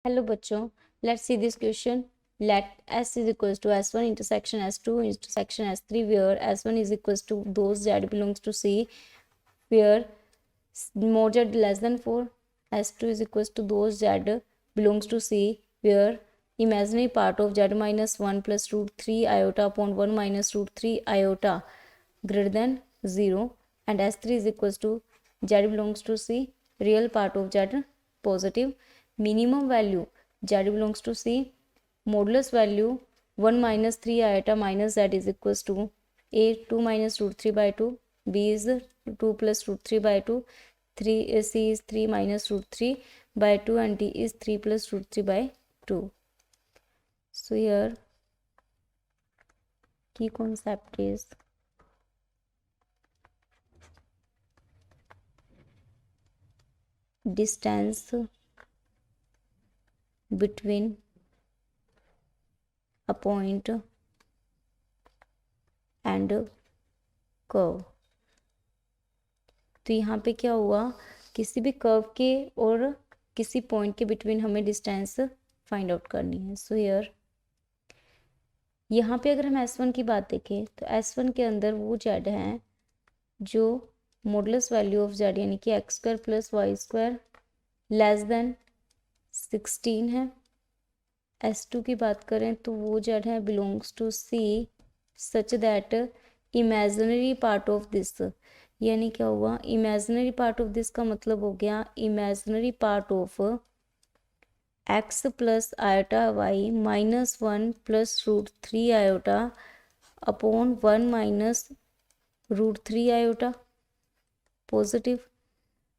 Hello बच्चों, let's see this question. Let S is equals to S1 intersection S2 intersection S3 where S1 is equals to those Z belongs to C where mod Z less than 4. S2 is equals to those Z belongs to C where imaginary part of Z minus 1 plus root 3 iota upon 1 minus root 3 iota greater than 0, and S3 is equals to Z belongs to C, real part of Z positive, minimum value Z belongs to C, modulus value 1 minus 3 iota minus Z is equals to A 2 minus root 3 by 2, B is 2 plus root 3 by 2, C is 3 minus root 3 by 2, and D is 3 plus root 3 by 2. So here key concept is distance between a point and curve. तो यहाँ पे क्या हुआ, किसी भी curve के और किसी पॉइंट के बिटवीन हमें डिस्टेंस फाइंड आउट करनी है. सो हियर यहाँ पे अगर हम S1 की बात देखें तो S1 के अंदर वो Z है जो मॉडुलस वैल्यू ऑफ Z यानी कि x² plus y² less than 16 है. S2 की बात करें तो वो Z है belongs to C such that imaginary part of this, यानी क्या हुआ, इमेजिनरी पार्ट ऑफ दिस का मतलब हो गया imaginary part of x plus iota y minus 1 plus root 3 iota upon 1 minus root 3 iota positive.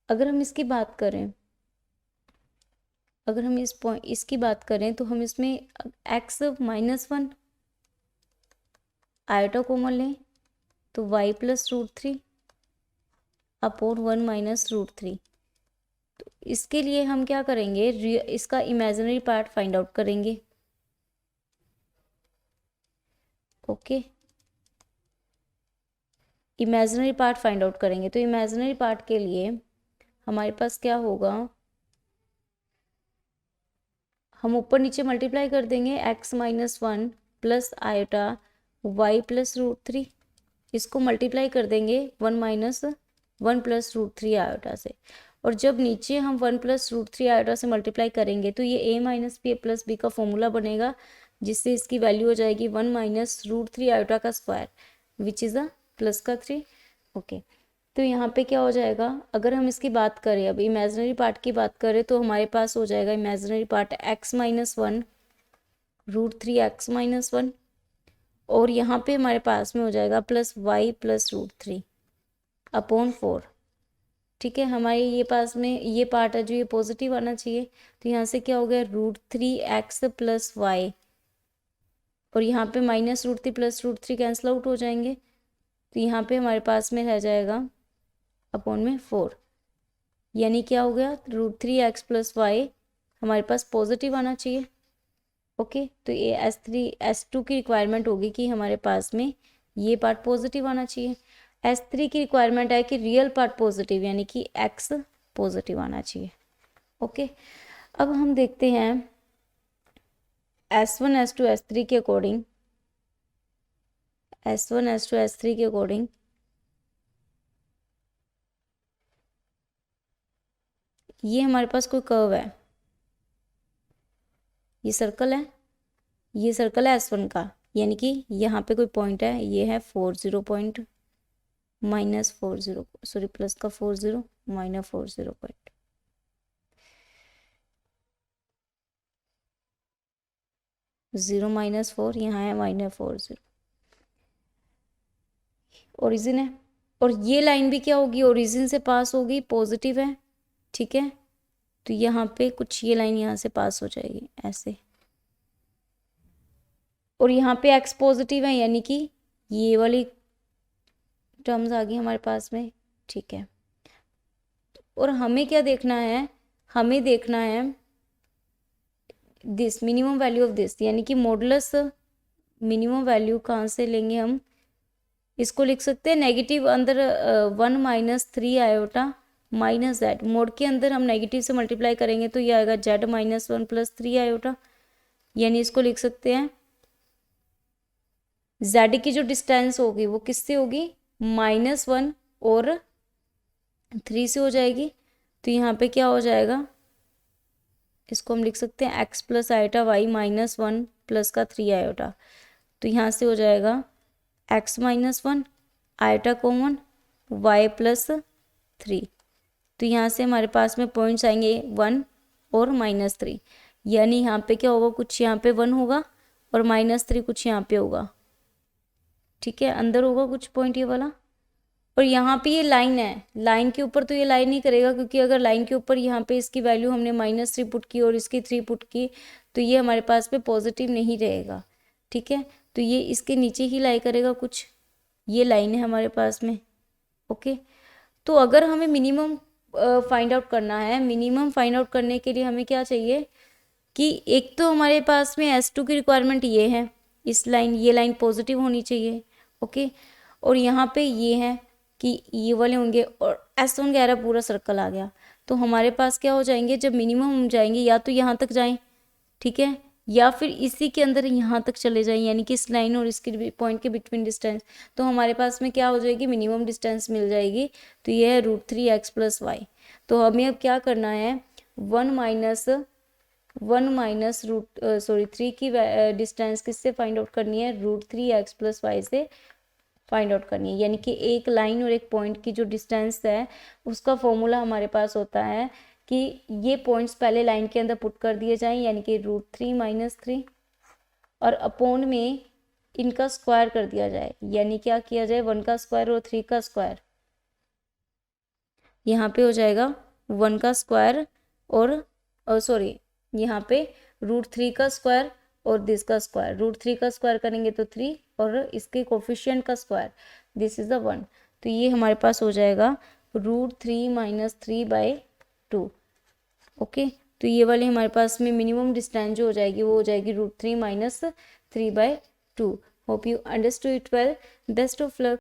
अगर हम इसकी बात करें, अगर हम इसकी बात करें तो हम इसमें x माइनस 1 आयोटा कॉमन लें तो y plus root 3 upon 1 minus root 3. तो इसके लिए हम क्या करेंगे, इसका इमेजिनरी पार्ट फाइंड आउट करेंगे. Okay, imaginary part find out करेंगे. तो इमेजिनरी पार्ट के लिए हमारे पास क्या होगा, हम ऊपर नीचे मल्टीप्लाई कर देंगे x minus 1 plus iota y plus root 3, इसको मल्टीप्लाई कर देंगे 1 माइनस 1 प्लस रूट 3 आयोटा से. और जब नीचे हम 1 प्लस रूट 3 आयोटा से मल्टीप्लाई करेंगे तो ये a minus b plus b का फॉर्मूला बनेगा, जिससे इसकी वैल्यू हो जाएगी 1 माइनस रूट 3 आयोटा का square which is a plus का 3. ओके, तो यहाँ पे क्या हो जाएगा, अगर हम इसकी बात करें, अब इमेजिनरी पार्ट की बात करें तो हमारे पास हो जाएगा imaginary part x minus 1 root 3 x minus 1, और यहाँ पे हमारे पास में हो जाएगा plus y plus root 3 upon 4. ठीक है, हमारे ये पास में ये पार्ट है जो ये पॉजिटिव आना चाहिए. तो यहाँ से क्या हो गया, रूट 3 एक्स प्लस वाई, और यहाँ पे minus root 3 plus root 3 cancel out हो जाएंगे. तो यहाँ पे हमारे पास में रह जाएगा अपॉन में 4, यानी क्या हो गया, रूट 3 एक्स प्लस वाई हमारे पास पॉजिटिव आना चाहिए. ओके, तो ये S2 की रिक्वायरमेंट होगी कि हमारे पास में ये पार्ट पॉजिटिव आना चाहिए. S3 की रिक्वायरमेंट है कि रियल पार्ट पॉजिटिव यानी कि x पॉजिटिव आना चाहिए. ओके, अब हम देखते हैं S1 S2 S3 के अकॉर्डिंग, S1 S2 S3 के अकॉर्डिंग ये हमारे पास कोई कर्व है, ये सर्कल है, ये सर्कल है S1 का, यानी कि यहाँ पे कोई पॉइंट है, ये है 40 पॉइंट माइनस 40, सॉरी प्लस का 40 माइनस 40 पॉइंट. जीरो माइनस 4, यहाँ है माइनस 40, ओरिजिन है. और ये लाइन भी क्या होगी, ओरिजिन से पास होगी, पॉजिटिव है. ठीक है, तो यहाँ पे कुछ ये लाइन यहाँ से पास हो जाएगी ऐसे, और यहाँ पे x पॉजिटिव है यानी कि ये वाली टर्म्स आ गई हमारे पास में. ठीक है, और हमें क्या देखना है, हमें देखना है this minimum value of this, यानी कि मॉडुलस मिनिमम वैल्यू कहाँ से लेंगे हम, इसको लिख सकते हैं नेगेटिव अंदर 1 minus 3 iota minus Z, mode के अंदर हम नेगेटिव से मल्टीप्लाई करेंगे तो ये आएगा जेड माइनस 1 प्लस 3 आयोटा, यानी इसको लिख सकते हैं जेड की जो डिस्टेंस होगी वो किससे होगी, -1 और 3 से हो जाएगी। तो यहाँ पे क्या हो जाएगा, इसको हम लिख सकते हैं x plus iota y -1 plus का 3 आयोटा। तो यहाँ से हो जाएगा x -1 iota common y plus 3। तो यहाँ से हमारे पास में पॉइंट्स आएंगे 1 और -3, यानी यहाँ पे क्या होगा, कुछ यहाँ पे 1 होगा और -3 कुछ यहाँ पे होगा, ठीक है, अंदर होगा कुछ पॉइंट ये वाला। और यहाँ पे ये लाइन है, लाइन के ऊपर तो ये लाइन नहीं करेगा, क्योंकि अगर लाइन के ऊपर यहाँ पे इसकी वैल्यू हमने -3 पुट की और इसकी 3 पुट की तो ये हमारे पास में पॉजिटिव नहीं रहेगा, ठीक है। तो ये इसके नीचे ही लाई करेगा कुछ, ये लाइन है हमारे पास में, ओके। तो अगर हमें मिनिमम फाइंड आउट करना है, मिनिमम फाइंड आउट करने के लिए हमें क्या चाहिए कि एक तो हमारे पास में S2 की रिक्वायरमेंट ये है, इस लाइन, ये लाइन पॉजिटिव होनी चाहिए, ओके। और यहाँ पे ये है कि ये वाले होंगे और S1 कह रहा पूरा सर्कल आ गया। तो हमारे पास क्या हो जाएंगे, जब मिनिमम हम जाएंगे या तो यहाँ तक जाएं, ठीक है, या फिर इसी के अंदर यहाँ तक चले जाएं, यानी कि इस लाइन और इसके पॉइंट के बिटवीन डिस्टेंस। तो हमारे पास में क्या हो जाएगी, मिनिमम डिस्टेंस मिल जाएगी। तो ये है √3x प्लस वाई। तो हमें अब क्या करना है, 3 की डिस्टेंस किससे फाइंड आउट करनी है, √3x प्लस वाई से फाइंड आउट करनी है। यानी कि एक लाइन और एक पॉइंट की जो डिस्टेंस है उसका फॉर्मूला हमारे पास होता है कि ये पॉइंट्स पहले लाइन के अंदर पुट कर दिए जाएं, यानी कि √3 - 3 और अपॉन में इनका स्क्वायर कर दिया जाए, यानी क्या किया जाए, 1 का स्क्वायर और 3 का स्क्वायर। यहाँ पे हो जाएगा 1 का स्क्वायर और सॉरी यहाँ पे √3 का स्क्वायर और दिस का स्क्वायर। √3 का स्क्वायर करेंगे तो 3 और इसके कोफिशिएंट का स्क्वायर, दिस इज द 1। तो ये हमारे पास हो जाएगा √3 - 3/2, ओके। तो ये वाले हमारे पास में मिनिमम डिस्टेंस जो हो जाएगी वो हो जाएगी √3 - 3/2। Hope you understood it well. Best of luck.